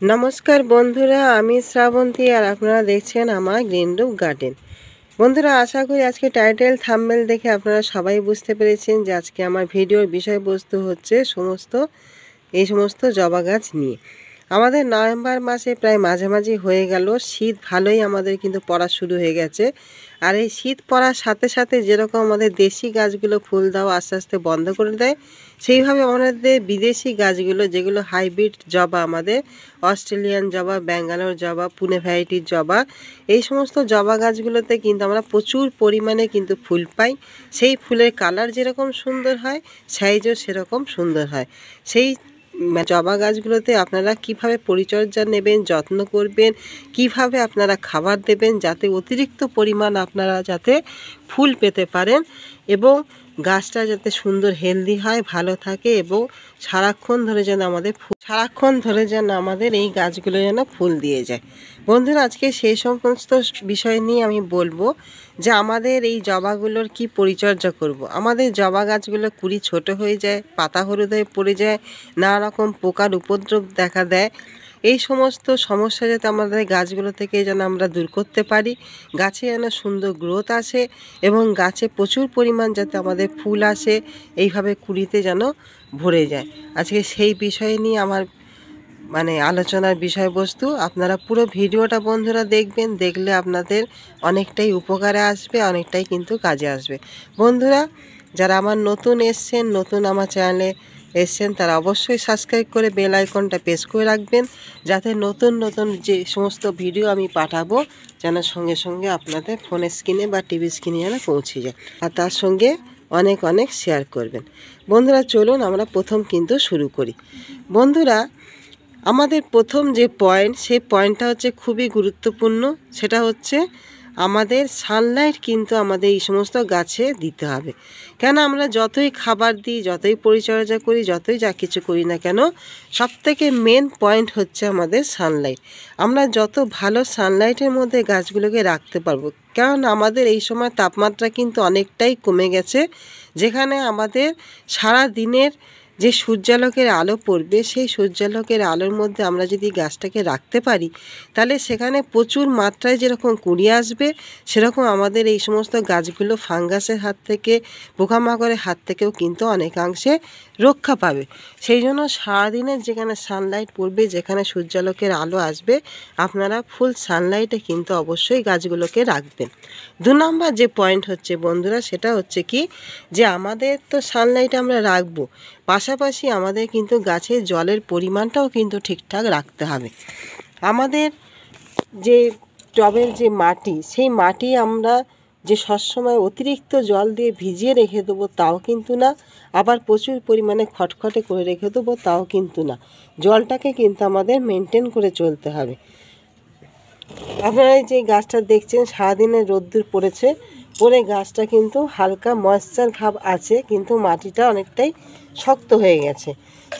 नमस्कार बंधुरा आमी श्रावंती और आपनारा देखছেন আমার গ্রিন রুম গার্ডেন। বন্ধুরা আশা করি আজকে টাইটেল থাম্বনেল দেখে আপনারা সবাই বুঝতে পেরেছেন যে আজকে আমার ভিডিওর বিষয়বস্তু হচ্ছে এই সমস্ত জবা গাছ নিয়ে। আমাদের নভেম্বর মাসে প্রায় মাঝামাঝি হয়ে গেল, শীত ভালোই আমাদের কিন্তু পড়া শুরু হয়ে গেছে। আর এই শীত পড়ার সাথে সাথে যেরকম আমাদের দেশি গাছগুলো ফুল দেওয়া আস্তে আস্তে বন্ধ করে দেয়, সেইভাবে আমাদের বিদেশি গাছগুলো যেগুলো হাইব্রিড জবা, আমাদের অস্ট্রেলিয়ান জবা, ব্যাঙ্গালোর জবা, পুনে ভ্যারাইটির জবা, এই সমস্ত জবা গাছগুলোতে কিন্তু আমরা প্রচুর পরিমাণে কিন্তু ফুল পাই। সেই ফুলের কালার যেরকম সুন্দর হয়, সাইজও সেরকম সুন্দর হয়। সেই জবা গাছগুলোতে আপনারা কিভাবে পরিচর্যা নেবেন, যত্ন করবেন, কিভাবে আপনারা খাবার দেবেন যাতে অতিরিক্ত পরিমাণ আপনারা যাতে ফুল পেতে পারেন এবং গাছটা যাতে সুন্দর হেলদি হয়, ভালো থাকে এবং সারাক্ষণ ধরে যেন আমাদের এই গাছগুলো যেন ফুল দিয়ে যায়। বন্ধুরা আজকে সেই সমস্ত বিষয় নিয়ে আমি বলবো যে আমাদের এই জবাগুলোর কি পরিচর্যা করব। আমাদের জবা গাছগুলো কুড়ি ছোট হয়ে যায়, পাতা হলুদ হয়ে পড়ে যায়, নানা রকম পোকার উপদ্রব দেখা দেয়। এই সমস্ত সমস্যা যাতে আমাদের গাছগুলো থেকে যেন আমরা দূর করতে পারি, গাছে যেন সুন্দর গ্রোথ আসে এবং গাছে প্রচুর পরিমাণ যাতে আমাদের ফুল আসে, এইভাবে কুড়িতে যেন ভরে যায়। আজকে সেই বিষয় নিয়ে আমার আলোচনার বিষয়বস্তু। আপনারা পুরো ভিডিওটা বন্ধুরা দেখবেন, দেখলে আপনাদের অনেকটাই উপকারে আসবে, অনেকটাই কিন্তু কাজে আসবে। বন্ধুরা যারা আমার নতুন আমার চ্যানেলে এসছেন তারা অবশ্যই সাবস্ক্রাইব করে বেল আইকনটা প্রেস করে রাখবেন, যাতে নতুন যে সমস্ত ভিডিও আমি পাঠাবো যেন সঙ্গে সঙ্গে আপনাদের ফোনের স্ক্রিনে বা টিভি স্ক্রিনে যেন পৌঁছে যায়। আর তার সঙ্গে অনেক শেয়ার করবেন। বন্ধুরা চলুন আমরা প্রথম কিন্তু শুরু করি। বন্ধুরা আমাদের প্রথম যে পয়েন্ট, সেই পয়েন্টটা হচ্ছে খুবই গুরুত্বপূর্ণ। সেটা হচ্ছে আমাদের সানলাইট কিন্তু আমাদের এই সমস্ত গাছে দিতে হবে। কেন আমরা যতই খাবার দিই, যতই পরিচর্যা করি, যতই যা কিছু করি না কেন, সবথেকে মেন পয়েন্ট হচ্ছে আমাদের সানলাইট। আমরা যত ভালো সানলাইটের মধ্যে গাছগুলোকে রাখতে পারবো, কারণ আমাদের এই সময় তাপমাত্রা কিন্তু অনেকটাই কমে গেছে। যেখানে আমাদের সারা দিনের যে সূর্যালোকের আলো পড়বে, সেই সূর্যালোকের আলোর মধ্যে আমরা যদি গাছটাকে রাখতে পারি, তাহলে সেখানে প্রচুর মাত্রায় যেরকম কুড়ি আসবে, সেরকম আমাদের এই সমস্ত গাছগুলো ফাঙ্গাসের হাত থেকে, পোকামাকড়ের হাত থেকেও কিন্তু অনেকাংশে রক্ষা পাবে। সেই জন্য সারাদিনের যেখানে সানলাইট পড়বে, যেখানে সূর্যালোকের আলো আসবে, আপনারা ফুল সানলাইটে কিন্তু অবশ্যই গাছগুলোকে রাখবেন। 2 নম্বর যে পয়েন্ট হচ্ছে বন্ধুরা, সেটা হচ্ছে কি যে আমাদের তো সানলাইট আমরা রাখবো, পাশাপাশি আমাদের কিন্তু গাছের জলের পরিমাণটাও কিন্তু ঠিকঠাক রাখতে হবে। আমাদের যে টবের যে মাটি, সেই মাটি আমরা যে সবসময় অতিরিক্ত জল দিয়ে ভিজিয়ে রেখে দেবো তাও কিন্তু না, আবার প্রচুর পরিমাণে খটখটে করে রেখে দেবো তাও কিন্তু না। জলটাকে কিন্তু আমাদের মেনটেন করে চলতে হবে। আপনারা যে গাছটা দেখছেন সারাদিনের রোদ্দুর পড়েছে, পরে গাছটা কিন্তু হালকা ময়েশ্চার ভাব আছে, কিন্তু মাটিটা অনেকটাই শক্ত হয়ে গেছে।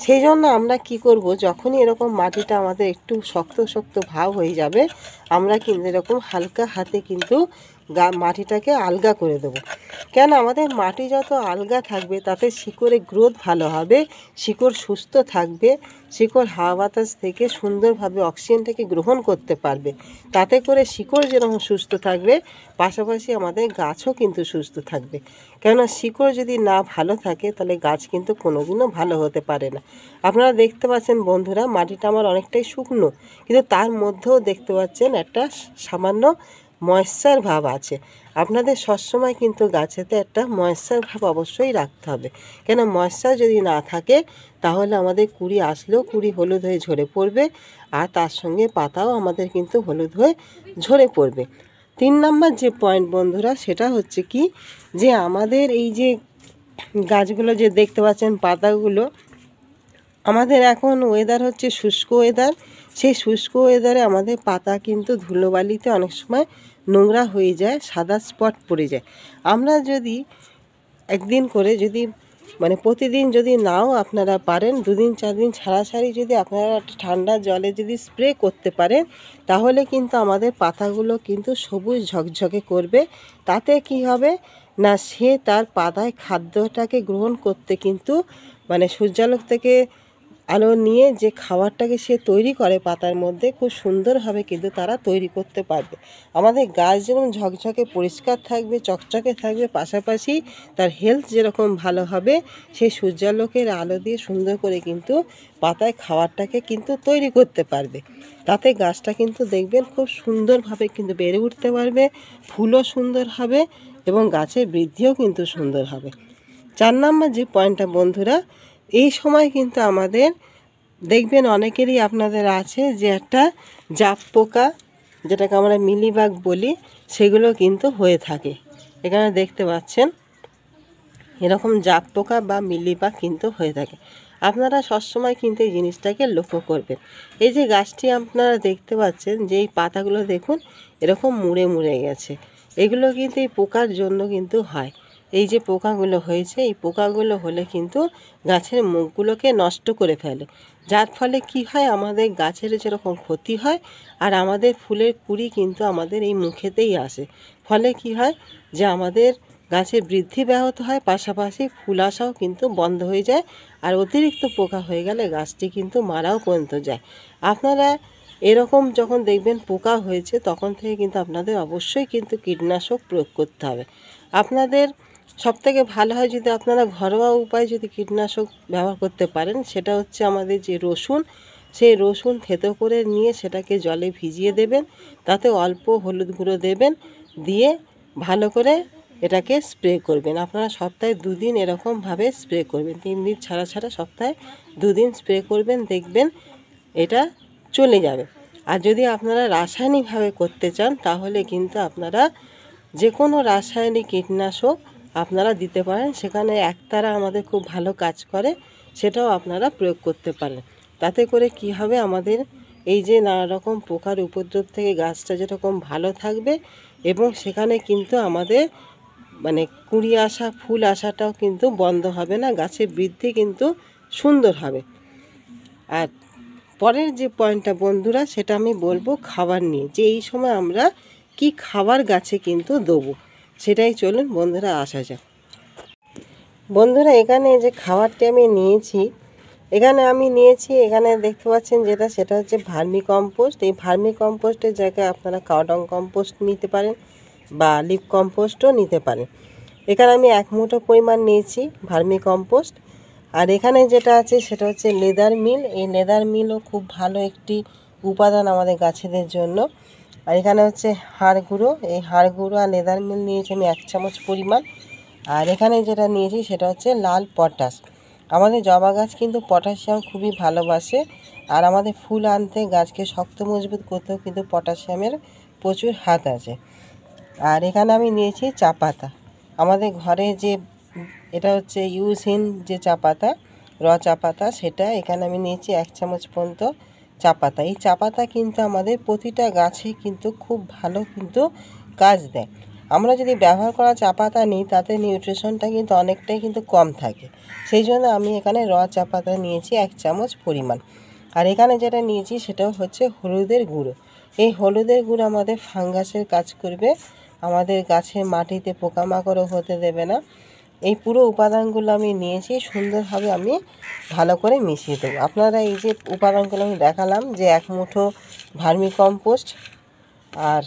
সেই জন্য আমরা কি করব, যখনই এরকম মাটিটা আমাদের একটু শক্ত ভাব হয়ে যাবে, আমরা কিন্তু এরকম হালকা হাতে কিন্তু মাটিটাকে আলগা করে দেবো। কেন আমাদের মাটি যত আলগা থাকবে, তাতে শিকড়ের গ্রোথ ভালো হবে, শিকড় সুস্থ থাকবে, শিকড় হাওয়া বাতাস থেকে সুন্দরভাবে অক্সিজেনটাকে গ্রহণ করতে পারবে। তাতে করে শিকড় যেরকম সুস্থ থাকবে, পাশাপাশি আমাদের গাছও কিন্তু সুস্থ থাকবে। কেননা শিকড় যদি না ভালো থাকে, তাহলে গাছ কিন্তু কোনোদিনও ভালো হতে পারে না। আপনারা দেখতে পাচ্ছেন বন্ধুরা, মাটিটা আমার অনেকটাই শুকনো, কিন্তু তার মধ্যেও দেখতে পাচ্ছেন একটা সামান্য ময়েশ্চার ভাব আছে। আপনাদের সবসময় কিন্তু গাছেতে একটা ময়েশ্চার ভাব অবশ্যই রাখতে হবে। কেন ময়েশ্চার যদি না থাকে, তাহলে আমাদের কুড়ি আসলেও কুড়ি হলুদ হয়ে ঝরে পড়বে, আর তার সঙ্গে পাতাও আমাদের কিন্তু হলুদ হয়ে ঝরে পড়বে। 3 নম্বর যে পয়েন্ট বন্ধুরা, সেটা হচ্ছে কি যে আমাদের এই যে গাছগুলো যে দেখতে পাচ্ছেন পাতাগুলো, আমাদের এখন ওয়েদার হচ্ছে শুষ্ক ওয়েদার। সেই শুষ্ক ওয়েদারে আমাদের পাতা কিন্তু ধুলোবালিতে অনেক সময় নোংরা হয়ে যায়, সাদা স্পট পড়ে যায়। আমরা যদি একদিন করে যদি প্রতিদিন যদি নাও আপনারা পারেন, 2 দিন 4 দিন ছাড়াছাড়ি যদি আপনারা একটা ঠান্ডা জলে যদি স্প্রে করতে পারেন, তাহলে কিন্তু আমাদের পাতাগুলো কিন্তু সবুজ ঝকঝকে করবে। তাতে কি হবে না, সে তার পাতায় খাদ্যটাকে গ্রহণ করতে কিন্তু সূর্যালোক থেকে আলো নিয়ে যে খাবারটাকে সে তৈরি করে পাতার মধ্যে, খুব সুন্দরভাবে কিন্তু তারা তৈরি করতে পারবে। আমাদের গাছ যেমন ঝকঝকে পরিষ্কার থাকবে, চকচকে থাকবে, পাশাপাশি তার হেলথ যেরকম ভালো হবে, সেই সূর্যালোকের আলো দিয়ে সুন্দর করে কিন্তু পাতায় খাবারটাকে কিন্তু তৈরি করতে পারবে। তাতে গাছটা কিন্তু দেখবেন খুব সুন্দরভাবে কিন্তু বেড়ে উঠতে পারবে, ফুলও সুন্দর হবে এবং গাছের বৃদ্ধিও কিন্তু সুন্দর হবে। 4 নম্বর যে পয়েন্টটা বন্ধুরা, এই সময় কিন্তু আমাদের দেখবেন অনেকেরই আপনাদের আছে যে একটা জাপ পোকা, যেটাকে আমরা মিলিবাগ বলি, সেগুলো কিন্তু হয়ে থাকে। এখানে দেখতে পাচ্ছেন এরকম জাপ পোকা বা মিলিবাগ কিন্তু হয়ে থাকে। আপনারা সবসময় কিন্তু এই জিনিসটাকে লক্ষ্য করবেন। এই যে গাছটি আপনারা দেখতে পাচ্ছেন যে এই পাতাগুলো দেখুন এরকম মুড়ে মুড়ে গেছে, এগুলো কিন্তু এই পোকার জন্য কিন্তু হয়। এই যে পোকাগুলো হয়েছে, এই পোকাগুলো হলে কিন্তু গাছের মুখগুলোকে নষ্ট করে ফেলে, যার ফলে কি হয়, আমাদের গাছের যেরকম ক্ষতি হয় আর আমাদের ফুলের কুঁড়ি কিন্তু আমাদের এই মুখেতেই আসে। ফলে কি হয় যে আমাদের গাছের বৃদ্ধি ব্যাহত হয়, পাশাপাশি ফুল আসাও কিন্তু বন্ধ হয়ে যায়। আর অতিরিক্ত পোকা হয়ে গেলে গাছটি কিন্তু মারাও পর্যন্ত যায়। আপনারা এরকম যখন দেখবেন পোকা হয়েছে, তখন থেকে কিন্তু আপনাদের অবশ্যই কিন্তু কীটনাশক প্রয়োগ করতে হবে। আপনাদের সবথেকে ভালো হয় যদি আপনারা ঘরোয়া উপায়ে যদি কীটনাশক ব্যবহার করতে পারেন, সেটা হচ্ছে আমাদের যে রসুন, সেই রসুন থেতো করে নিয়ে সেটাকে জলে ভিজিয়ে দেবেন, তাতে অল্প হলুদ গুঁড়ো দেবেন, দিয়ে ভালো করে এটাকে স্প্রে করবেন। আপনারা সপ্তাহে 2 দিন এরকমভাবে স্প্রে করবেন, 3 দিন ছাড়া ছাড়া সপ্তাহে 2 দিন স্প্রে করবেন, দেখবেন এটা চলে যাবে। আর যদি আপনারা রাসায়নিকভাবে করতে চান, তাহলে কিন্তু আপনারা যে কোনো রাসায়নিক কীটনাশক আপনারা দিতে পারেন। সেখানে একতারা আমাদের খুব ভালো কাজ করে, সেটাও আপনারা প্রয়োগ করতে পারেন। তাতে করে কি হবে, আমাদের এই যে নানা রকম পোকার উপদ্রব থেকে গাছটা যেরকম ভালো থাকবে, এবং সেখানে কিন্তু আমাদের মানে কুঁড়ি আসা, ফুল আসাটাও কিন্তু বন্ধ হবে না, গাছের বৃদ্ধি কিন্তু সুন্দর হবে। আর পরের যে পয়েন্টটা বন্ধুরা, সেটা আমি বলবো খাবার নিয়ে, যে এই সময় আমরা কি খাবার গাছে কিন্তু দেবো, সেটাই চলুন বন্ধুরা আসা যাক। বন্ধুরা এখানে যে খাবারটি আমি নিয়েছি, এখানে দেখতে পাচ্ছেন যেটা, সেটা হচ্ছে ভার্মি কম্পোস্ট। এই ভার্মি কম্পোস্টের জায়গায় আপনারা কাউডং কম্পোস্ট নিতে পারেন বা লিভ কম্পোস্টও নিতে পারেন। এখানে আমি 1 মুঠো পরিমাণ নিয়েছি ভার্মি কম্পোস্ট। আর এখানে যেটা আছে সেটা হচ্ছে লেদার মিল। এই লেদার মিলও খুব ভালো একটি উপাদান আমাদের গাছেদের জন্য। আর এখানে হচ্ছে হাড় গুঁড়ো, এই হাড় গুঁড়ো আর লেদার মিল নিয়েছি আমি 1 চামচ পরিমাণ। আর এখানে যেটা নিয়েছি সেটা হচ্ছে লাল পটাশ। আমাদের জবা গাছ কিন্তু পটাশিয়াম খুবই ভালোবাসে, আর আমাদের ফুল আনতে, গাছকে শক্ত মজবুত করতেও কিন্তু পটাশিয়ামের প্রচুর হাত আছে। আর এখানে আমি নিয়েছি চা পাতা। আমাদের ঘরে যে এটা হচ্ছে ইউজহীন যে চা পাতা, চা পাতা, সেটা এখানে আমি নিয়েছি 1 চামচ পর্যন্ত চা পাতা। এই চা পাতা কিন্তু আমাদের প্রতিটা গাছে কিন্তু খুব ভালো কিন্তু কাজ দেয়। আমরা যদি ব্যবহার করা চা পাতা নিই, তাতে নিউট্রিশনটা কিন্তু অনেকটাই কিন্তু কম থাকে। সেই জন্য আমি এখানে চা পাতা নিয়েছি 1 চামচ পরিমাণ। আর এখানে যেটা নিয়েছি সেটাও হচ্ছে হলুদের গুঁড়ো। এই হলুদের গুঁড়ো আমাদের ফাঙ্গাসের কাজ করবে, আমাদের গাছের মাটিতে পোকামাকড়ও হতে দেবে না। এই পুরো উপাদানগুলো আমি নিয়েছি, সুন্দরভাবে আমি ভালো করে মিশিয়ে দেবো। আপনারা এই যে উপাদানগুলো আমি দেখালাম, যে 1 মুঠো ভার্মি কম্পোস্ট, আর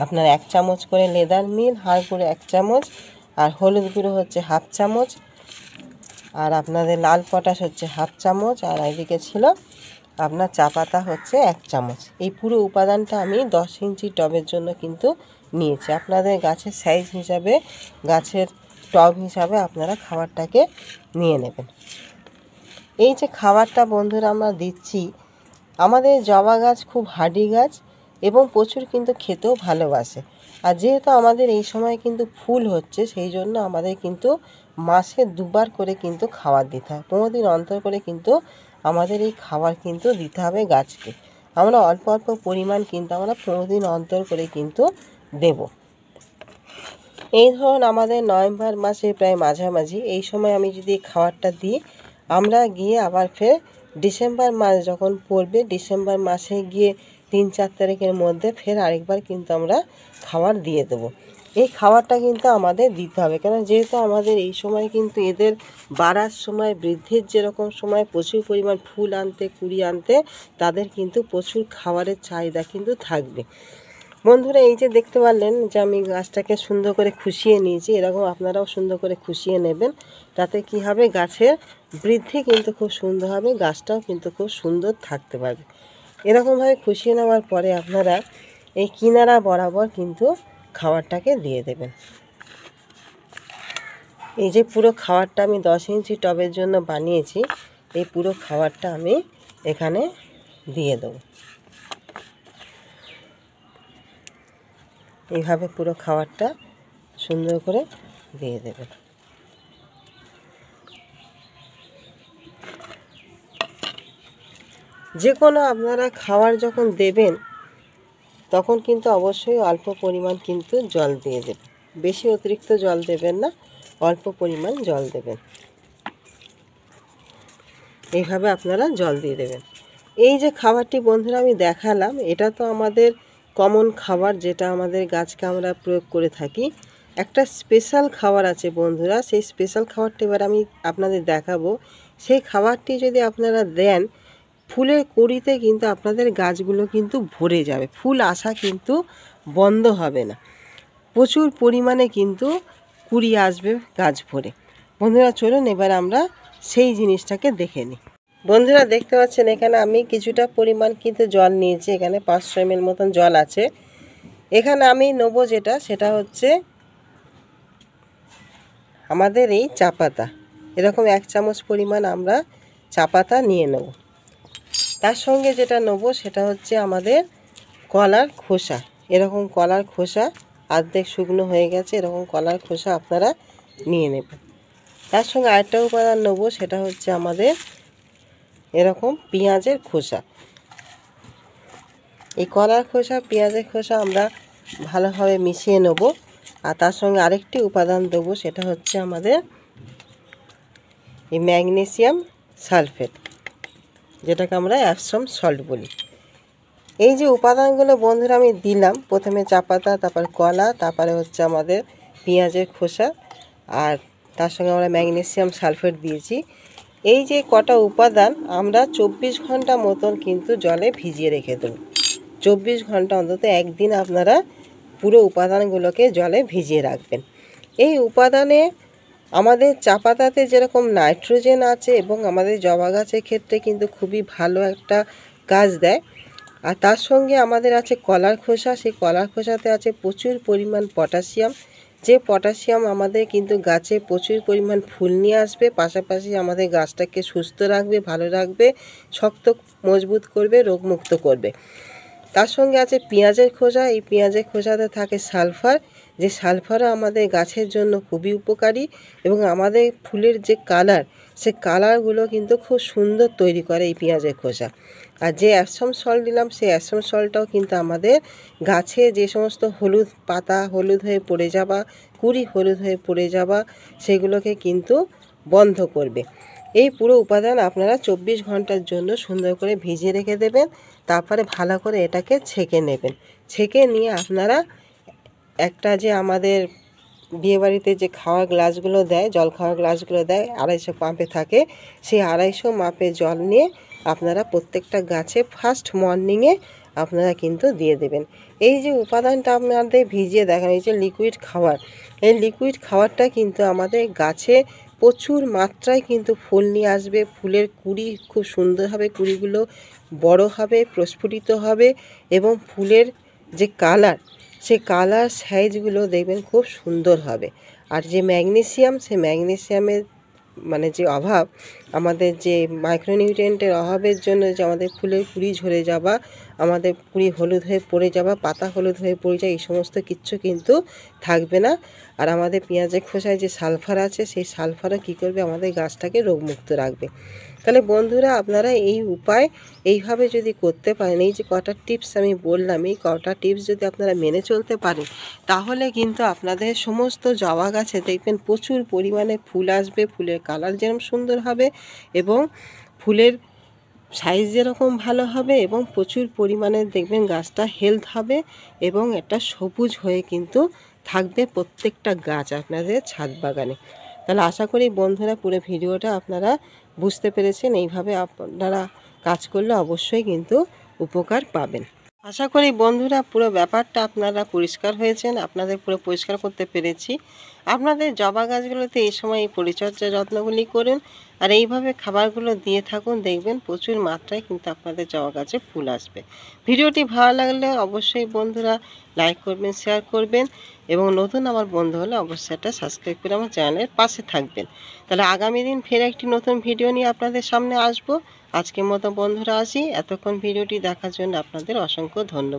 আপনার 1 চামচ করে লেদার মিল, হাড় গুঁড়ো 1 চামচ, আর হলুদ গুঁড়ো হচ্ছে 1/2 চামচ, আর আপনাদের লাল পটাশ হচ্ছে 1/2 চামচ, আর এদিকে ছিল আপনার চা পাতা হচ্ছে 1 চামচ। এই পুরো উপাদানটা আমি 10 ইঞ্চি টবের জন্য কিন্তু নিয়েছি। আপনাদের গাছের সাইজ হিসাবে, গাছের টব হিসাবে আপনারা খাবারটাকে নিয়ে নেবেন। এই যে খাবারটা বন্ধুরা আমরা দিচ্ছি, আমাদের জবা গাছ খুব হার্ডি গাছ এবং প্রচুর কিন্তু খেতেও ভালোবাসে। আর যেহেতু আমাদের এই সময় কিন্তু ফুল হচ্ছে, সেই জন্য আমাদের কিন্তু মাসে 2 বার করে কিন্তু খাবার দিতে হয়। 15 দিন অন্তর করে কিন্তু আমাদের এই খাবার কিন্তু দিতে হবে গাছকে। আমরা অল্প অল্প পরিমাণ কিন্তু আমরা 15 দিন অন্তর করে কিন্তু দেব। এই ধরুন আমাদের নভেম্বর মাসে প্রায় মাঝামাঝি এই সময় আমি যদি খাবারটা দিই, আমরা গিয়ে আবার ফের ডিসেম্বর মাস যখন পড়বে, ডিসেম্বর মাসে গিয়ে 3-4 তারিখের মধ্যে ফের আরেকবার কিন্তু আমরা খাবার দিয়ে দেবো। এই খাবারটা কিন্তু আমাদের দিতে হবে, কেন যেহেতু আমাদের এই সময় কিন্তু এদের বাড়ার সময়, বৃদ্ধির যেরকম সময় প্রচুর পরিমাণ ফুল আনতে, কুড়ি আনতে তাদের কিন্তু প্রচুর খাবারের চাহিদা কিন্তু থাকবে। বন্ধুরা, এই যে দেখতে পারলেন যে আমি গাছটাকে সুন্দর করে খুশিয়ে নিয়েছি, এরকম আপনারাও সুন্দর করে খুশিয়ে নেবেন। তাতে কি হবে, গাছের বৃদ্ধি কিন্তু খুব সুন্দর হবে, গাছটাও কিন্তু খুব সুন্দর থাকতে পারবে। এরকমভাবে খুশিয়ে নেওয়ার পরে আপনারা এই কিনারা বরাবর কিন্তু খাবারটাকে দিয়ে দেবেন। এই যে পুরো খাবারটা আমি 10 ইঞ্চি টবের জন্য বানিয়েছি, এই পুরো খাবারটা আমি এখানে দিয়ে দেবো। এইভাবে পুরো খাবারটা সুন্দর করে দিয়ে দেবেন। যে কোনো আপনারা খাবার যখন দেবেন তখন কিন্তু অবশ্যই অল্প পরিমাণ কিন্তু জল দিয়ে দেবেন, বেশি অতিরিক্ত জল দেবেন না, অল্প পরিমাণ জল দেবেন। এইভাবে আপনারা জল দিয়ে দেবেন। এই যে খাবারটি বন্ধুরা আমি দেখালাম, এটা তো আমাদের কমন খাবার, যেটা আমাদের গাছকে আমরা প্রয়োগ করে থাকি। একটা স্পেশাল খাবার আছে বন্ধুরা, সেই স্পেশাল খাবারটি এবার আমি আপনাদের দেখাবো। সেই খাবারটি যদি আপনারা দেন, ফুলের কুঁড়িতে কিন্তু আপনাদের গাছগুলো কিন্তু ভরে যাবে, ফুল আসা কিন্তু বন্ধ হবে না, প্রচুর পরিমাণে কিন্তু কুঁড়ি আসবে গাছ ভরে। বন্ধুরা চলুন এবার আমরা সেই জিনিসটাকে দেখে নিই। বন্ধুরা দেখতে পাচ্ছেন এখানে আমি কিছুটা পরিমাণ কিন্তু জল নিয়েছি, এখানে 500 ml মতন জল আছে। এখানে আমি নেবো যেটা, সেটা হচ্ছে আমাদের এই চা পাতা, এরকম 1 চামচ পরিমাণ আমরা চা পাতা নিয়ে নেব। তার সঙ্গে যেটা নেব সেটা হচ্ছে আমাদের কলার খোসা, এরকম কলার খোসা অর্ধেক শুকনো হয়ে গেছে, এরকম কলার খোসা আপনারা নিয়ে নেবেন। তার সঙ্গে আরেকটা উপাদান নেব, সেটা হচ্ছে আমাদের এরকম পেঁয়াজের খোসা। এই কলার খোসা, পেঁয়াজের খোসা আমরা ভালোভাবে মিশিয়ে নেব। আর তার সঙ্গে আরেকটি উপাদান দেবো, সেটা হচ্ছে আমাদের এই ম্যাগনেসিয়াম সালফেট, যেটাকে আমরা অ্যাপসম সল্ট বলি। এই যে উপাদানগুলো বন্ধুরা আমি দিলাম, প্রথমে চা পাতা, তারপর কলা, তারপরে হচ্ছে আমাদের পেঁয়াজের খোসা, আর তার সঙ্গে আমরা ম্যাগনেসিয়াম সালফেট দিয়েছি। এই যে কটা উপাদান আমরা 24 ঘন্টা মতন কিন্তু জলে ভিজিয়ে রেখে দেবো। 24 ঘন্টা অন্তত, একদিন আপনারা পুরো উপাদানগুলোকে জলে ভিজিয়ে রাখবেন। এই উপাদানে আমাদের চা পাতাতে যেরকম নাইট্রোজেন আছে এবং আমাদের জবা গাছের ক্ষেত্রে কিন্তু খুবই ভালো একটা কাজ দেয়। আর তার সঙ্গে আমাদের আছে কলার খোসা, সেই কলার খোসাতে আছে প্রচুর পরিমাণ পটাশিয়াম, যে পটাশিয়াম আমাদের কিন্তু গাছে প্রচুর পরিমাণ ফুল নিয়ে আসবে, পাশাপাশি আমাদের গাছটাকে সুস্থ রাখবে, ভালো রাখবে, শক্ত মজবুত করবে, রোগমুক্ত করবে। তার সঙ্গে আছে পেঁয়াজের খোসা, এই পেঁয়াজের খোসাতে থাকে সালফার, যে সালফারও আমাদের গাছের জন্য খুবই উপকারী এবং আমাদের ফুলের যে কালার, সে কালারগুলো কিন্তু খুব সুন্দর তৈরি করে এই পেঁয়াজের খোসা। আর যে অ্যাপসম সল্ট দিলাম, সেই অ্যাপসম সল্টটাও কিন্তু আমাদের গাছে যে সমস্ত হলুদ পাতা হলুদ হয়ে পড়ে যাওয়া, কুঁড়ি হলুদ হয়ে পড়ে যাওয়া, সেগুলোকে কিন্তু বন্ধ করবে। এই পুরো উপাদান আপনারা 24 ঘন্টার জন্য সুন্দর করে ভিজিয়ে রেখে দেবেন। তারপরে ভালো করে এটাকে ছেঁকে নেবেন। ছেঁকে নিয়ে আপনারা একটা যে আমাদের বিয়েবাড়িতে যে খাওয়ার গ্লাসগুলো দেয়, জল খাওয়ার গ্লাসগুলো দেয়, 250 মাপে থাকে, সেই 250 মাপে জল নিয়ে আপনারা প্রত্যেকটা গাছে ফার্স্ট মর্নিংয়ে আপনারা কিন্তু দিয়ে দেবেন। এই যে উপাদানটা আপনাদের ভিজিয়ে দেখেন, এই যে লিকুইড খাবার, এই লিকুইড খাবারটা কিন্তু আমাদের গাছে প্রচুর মাত্রায় কিন্তু ফুল নিয়ে আসবে, ফুলের কুঁড়ি খুব সুন্দর হবে, কুঁড়িগুলো বড় হবে, প্রস্ফুটিত হবে এবং ফুলের যে কালার, সেই কালার সাইজগুলো দেখবেন খুব সুন্দর হবে। আর যে ম্যাগনেসিয়াম, সেই ম্যাগনেসিয়ামের মানে যে অভাব, আমাদের যে মাইক্রোনিউট্রিয়েন্টের অভাবের জন্য যে আমাদের ফুলের কুঁড়ি ঝরে যাওয়া, আমাদের কুঁড়ি হলুদ হয়ে পড়ে যাওয়া, পাতা হলুদ হয়ে পড়ে যায়, এই সমস্ত কিচ্ছু কিন্তু থাকবে না। আর আমাদের পেঁয়াজের খোসায় যে সালফার আছে, সেই সালফারও কী করবে, আমাদের গাছটাকে রোগমুক্ত রাখবে। তাহলে বন্ধুরা আপনারা এই উপায় এইভাবে যদি করতে পারেন, এই যে কটা টিপস আমি বললাম, এই কটা টিপস যদি আপনারা মেনে চলতে পারেন, তাহলে কিন্তু আপনাদের সমস্ত জবা গাছে দেখবেন প্রচুর পরিমাণে ফুল আসবে, ফুলের কালার যেরকম সুন্দর হবে এবং ফুলের সাইজ যেরকম ভালো হবে এবং প্রচুর পরিমাণে দেখবেন গাছটা হেলথ হবে এবং একটা সবুজ হয়ে কিন্তু থাকবে প্রত্যেকটা গাছ আপনাদের ছাদ বাগানে। তাহলে আশা করি বন্ধুরা পুরো ভিডিওটা আপনারা বুঝতে পেরেছেন। এইভাবে আপনারা কাজ করলে অবশ্যই কিন্তু উপকার পাবেন। আশা করি বন্ধুরা পুরো ব্যাপারটা আপনারা পরিষ্কার হয়েছেন, আপনাদের পুরো পরিষ্কার করতে পেরেছি। আপনাদের জবা গাছগুলোতে এই সময় এই পরিচর্যা যত্নগুলি করুন আর এইভাবে খাবারগুলো দিয়ে থাকুন, দেখবেন প্রচুর মাত্রায় কিন্তু আপনাদের জবা গাছে ফুল আসবে। ভিডিওটি ভালো লাগলে অবশ্যই বন্ধুরা লাইক করবেন, শেয়ার করবেন এবং নতুন আমার বন্ধু হলে অবশ্যই একটা সাবস্ক্রাইব করে আমার চ্যানেলের পাশে থাকবেন। তাহলে আগামী দিন ফের একটি নতুন ভিডিও নিয়ে আপনাদের সামনে আসবো। আজকের মতো বন্ধুরা আসি। এতক্ষণ ভিডিওটি দেখার জন্য আপনাদের অসংখ্য ধন্যবাদ।